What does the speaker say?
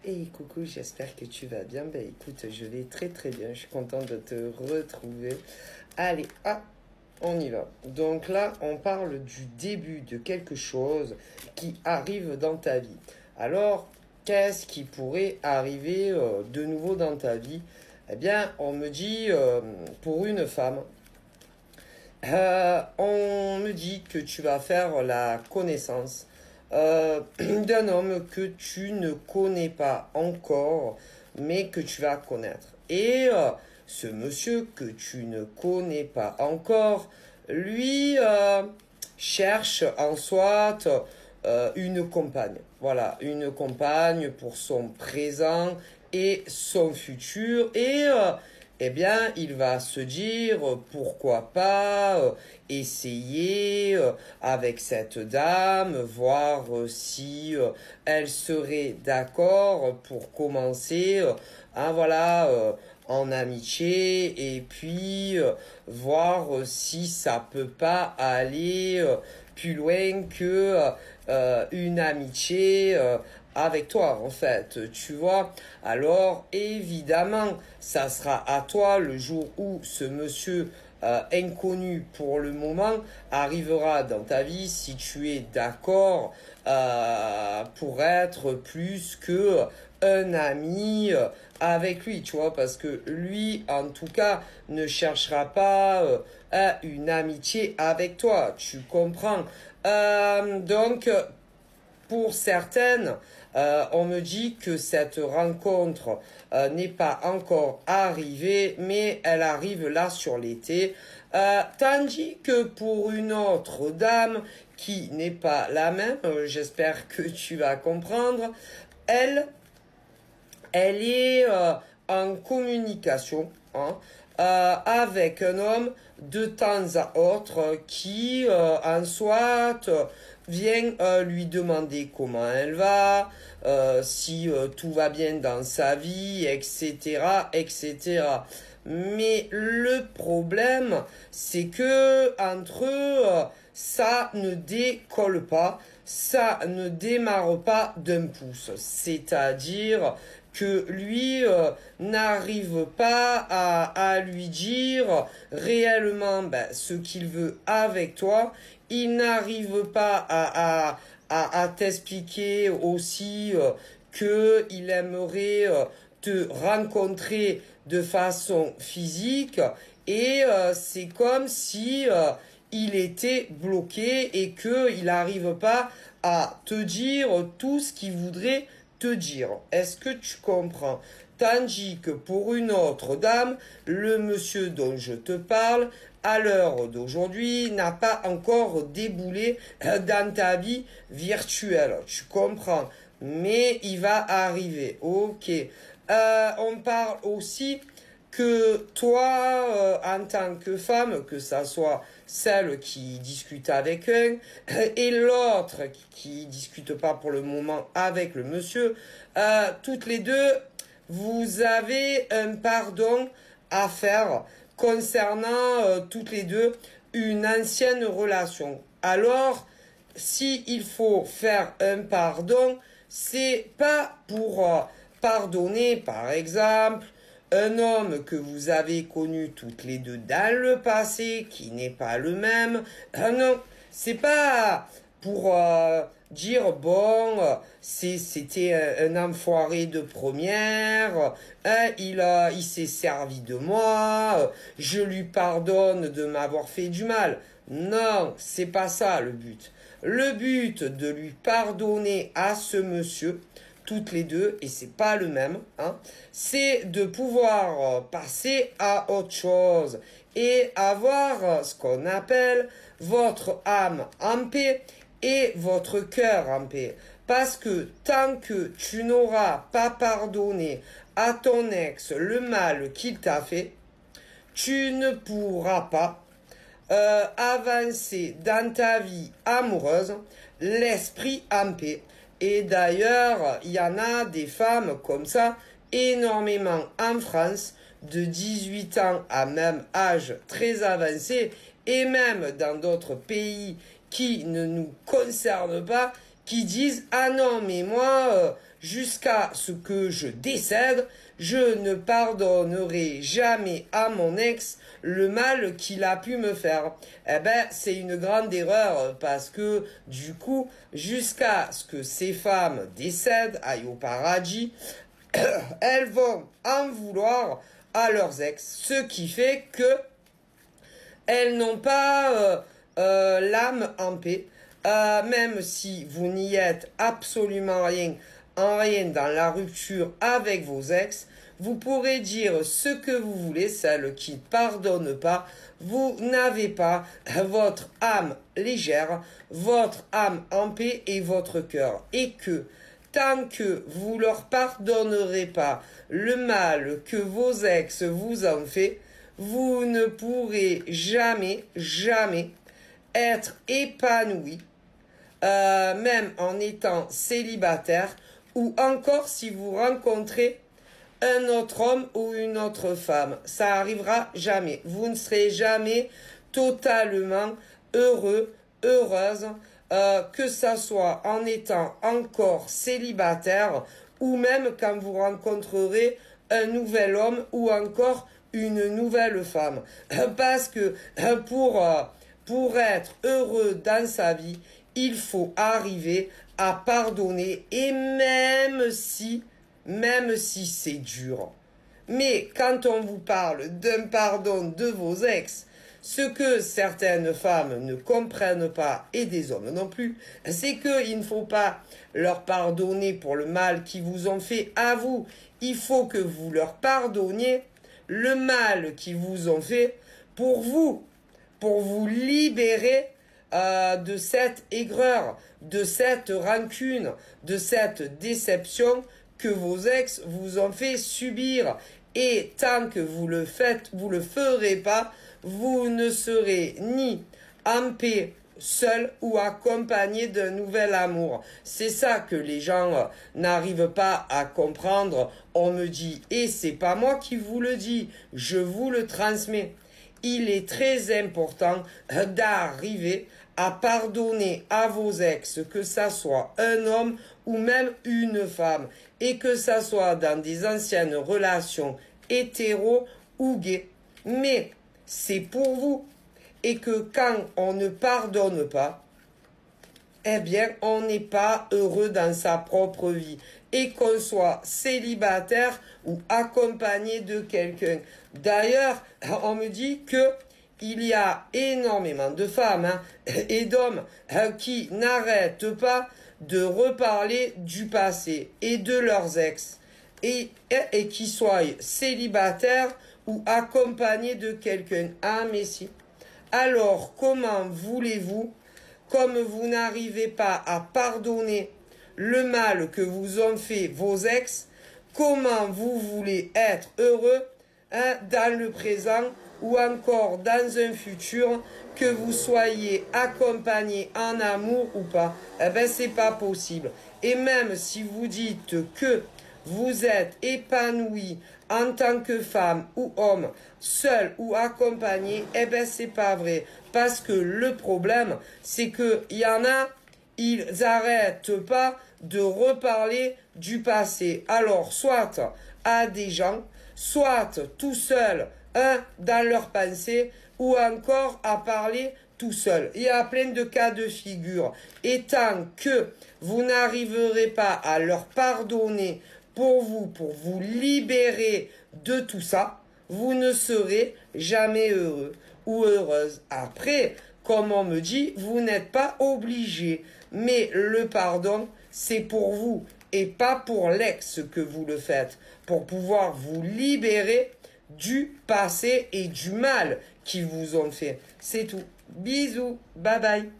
Hey coucou, j'espère que tu vas bien. Ben écoute, je vais très très bien. Je suis contente de te retrouver. Allez, on y va. Donc là, on parle du début de quelque chose qui arrive dans ta vie. Alors, qu'est-ce qui pourrait arriver de nouveau dans ta vie? Eh bien, on me dit, pour une femme, on me dit que tu vas faire la connaissance d'un homme que tu ne connais pas encore, mais que tu vas connaître. Et ce monsieur que tu ne connais pas encore, lui cherche en soi une compagne. Voilà, une compagne pour son présent et son futur. Et eh bien, il va se dire pourquoi pas essayer avec cette dame, voir si elle serait d'accord pour commencer, en amitié, et puis voir si ça peut pas aller plus loin que une amitié avec toi, en fait, tu vois. Alors, évidemment, ça sera à toi le jour où ce monsieur inconnu pour le moment arrivera dans ta vie, si tu es d'accord pour être plus que un ami avec lui, tu vois, parce que lui, en tout cas, ne cherchera pas une amitié avec toi, tu comprends. Donc, pour certaines, on me dit que cette rencontre n'est pas encore arrivée, mais elle arrive là sur l'été. Tandis que pour une autre dame qui n'est pas la même, j'espère que tu vas comprendre, elle, elle est en communication avec un homme de temps à autre qui en soit vient lui demander comment elle va, si tout va bien dans sa vie, etc., etc. Mais le problème, c'est que entre eux, ça ne décolle pas, ça ne démarre pas d'un pouce. C'est-à-dire que lui n'arrive pas à lui dire réellement ce qu'il veut avec toi. Il n'arrive pas à t'expliquer aussi que il aimerait te rencontrer de façon physique, et c'est comme si il était bloqué et que il n'arrive pas à te dire tout ce qu'il voudrait te dire. Est-ce que tu comprends? Tandis que pour une autre dame, le monsieur dont je te parle, à l'heure d'aujourd'hui, n'a pas encore déboulé dans ta vie virtuelle. Tu comprends? Mais il va arriver. Ok. On parle aussi que toi, en tant que femme, que ça soit celle qui discute avec un et l'autre qui discute pas pour le moment avec le monsieur, toutes les deux, vous avez un pardon à faire concernant toutes les deux une ancienne relation. Alors, si il faut faire un pardon, c'est pas pour pardonner, par exemple, un homme que vous avez connu toutes les deux dans le passé, qui n'est pas le même. Non, c'est pas pour dire c'était un enfoiré de première, il s'est servi de moi, je lui pardonne de m'avoir fait du mal. Non, c'est pas ça le but. Le but de lui pardonner à ce monsieur, toutes les deux, et c'est pas le même, c'est de pouvoir passer à autre chose et avoir ce qu'on appelle votre âme en paix et votre cœur en paix. Parce que tant que tu n'auras pas pardonné à ton ex le mal qu'il t'a fait, tu ne pourras pas avancer dans ta vie amoureuse, l'esprit en paix. Et d'ailleurs, il y en a des femmes comme ça, énormément en France, de 18 ans à même âge très avancé, et même dans d'autres pays qui ne nous concernent pas, qui disent « Ah non, mais moi, jusqu'à ce que je décède, je ne pardonnerai jamais à mon ex le mal qu'il a pu me faire. Eh ben, c'est une grande erreur parce que, du coup, jusqu'à ce que ces femmes décèdent, aillent au paradis, elles vont en vouloir à leurs ex, ce qui fait que elles n'ont pas l'âme en paix, même si vous n'y êtes absolument rien dans la rupture avec vos ex. Vous pourrez dire ce que vous voulez, celle qui ne pardonne pas. Vous n'avez pas votre âme légère, votre âme en paix et votre cœur. Et que tant que vous leur pardonnerez pas le mal que vos ex vous ont fait, vous ne pourrez jamais, jamais être épanoui, même en étant célibataire, ou encore si vous rencontrez un autre homme ou une autre femme. Ça arrivera jamais. Vous ne serez jamais totalement heureux, heureuse, que ça soit en étant encore célibataire ou même quand vous rencontrerez un nouvel homme ou encore une nouvelle femme. Parce que pour être heureux dans sa vie, il faut arriver à pardonner, et même si c'est dur. Mais quand on vous parle d'un pardon de vos ex, ce que certaines femmes ne comprennent pas, et des hommes non plus, c'est qu'il ne faut pas leur pardonner pour le mal qu'ils vous ont fait à vous. Il faut que vous leur pardonniez le mal qu'ils vous ont fait pour vous libérer de cette aigreur, de cette rancune, de cette déception que vos ex vous ont fait subir. Et tant que vous le ferez pas, vous ne serez ni en paix seul ou accompagné d'un nouvel amour. C'est ça que les gens n'arrivent pas à comprendre. On me dit, et c'est pas moi qui vous le dis, je vous le transmets. Il est très important d'arriver à pardonner à vos ex, que ça soit un homme ou même une femme, et que ça soit dans des anciennes relations hétéro ou gays. Mais c'est pour vous. Et que quand on ne pardonne pas, eh bien, on n'est pas heureux dans sa propre vie. Et qu'on soit célibataire ou accompagné de quelqu'un. D'ailleurs, on me dit que il y a énormément de femmes et d'hommes qui n'arrêtent pas de reparler du passé et de leurs ex. Et qui soient célibataires ou accompagnés de quelqu'un. Ah, mais si. Alors, comment voulez-vous, comme vous n'arrivez pas à pardonner le mal que vous ont fait vos ex, comment vous voulez être heureux dans le présent ou encore dans un futur, que vous soyez accompagné en amour ou pas? Eh ben, c'est pas possible. Et même si vous dites que vous êtes épanoui en tant que femme ou homme, seul ou accompagné, eh ben c'est pas vrai. Parce que le problème, c'est que il y en a, ils arrêtent pas de reparler du passé. Alors, soit à des gens, soit tout seul, dans leurs pensées, ou encore à parler tout seul. Il y a plein de cas de figure. Et tant que vous n'arriverez pas à leur pardonner pour vous libérer de tout ça, vous ne serez jamais heureux ou heureuse. Après, comme on me dit, vous n'êtes pas obligé. Mais le pardon, c'est pour vous et pas pour l'ex que vous le faites. Pour pouvoir vous libérer du passé et du mal qu'ils vous ont fait. C'est tout. Bisous. Bye bye.